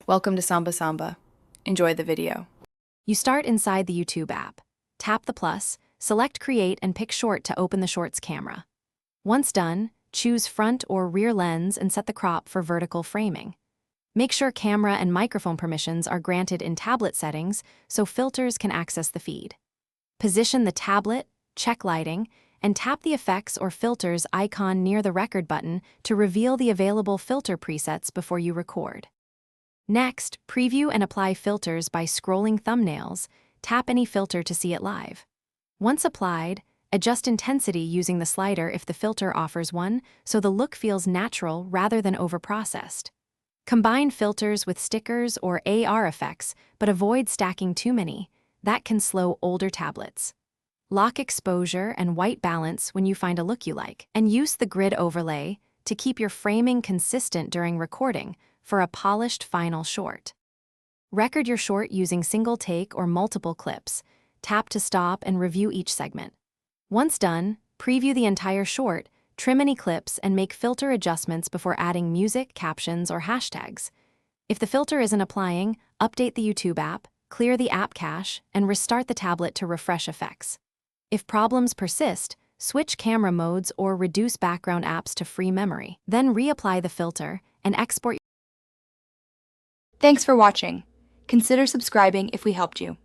Welcome to Samba Samba. Enjoy the video. You start inside the YouTube app. Tap the plus, select Create and pick Short to open the Short's camera. Once done, choose front or rear lens and set the crop for vertical framing. Make sure camera and microphone permissions are granted in tablet settings so filters can access the feed. Position the tablet, check lighting, and tap the effects or filters icon near the record button to reveal the available filter presets before you record. Next, preview and apply filters by scrolling thumbnails. Tap any filter to see it live. Once applied, adjust intensity using the slider if the filter offers one, so the look feels natural rather than overprocessed. Combine filters with stickers or AR effects, but avoid stacking too many. That can slow older tablets. Lock exposure and white balance when you find a look you like, and use the grid overlay to keep your framing consistent during recording for a polished final short. Record your short using single take or multiple clips. Tap to stop and review each segment. Once done, preview the entire short, trim any clips, and make filter adjustments before adding music, captions, or hashtags. If the filter isn't applying, update the YouTube app, clear the app cache, and restart the tablet to refresh effects. If problems persist, switch camera modes or reduce background apps to free memory. Then reapply the filter and export. Thanks for watching. Consider subscribing if we helped you.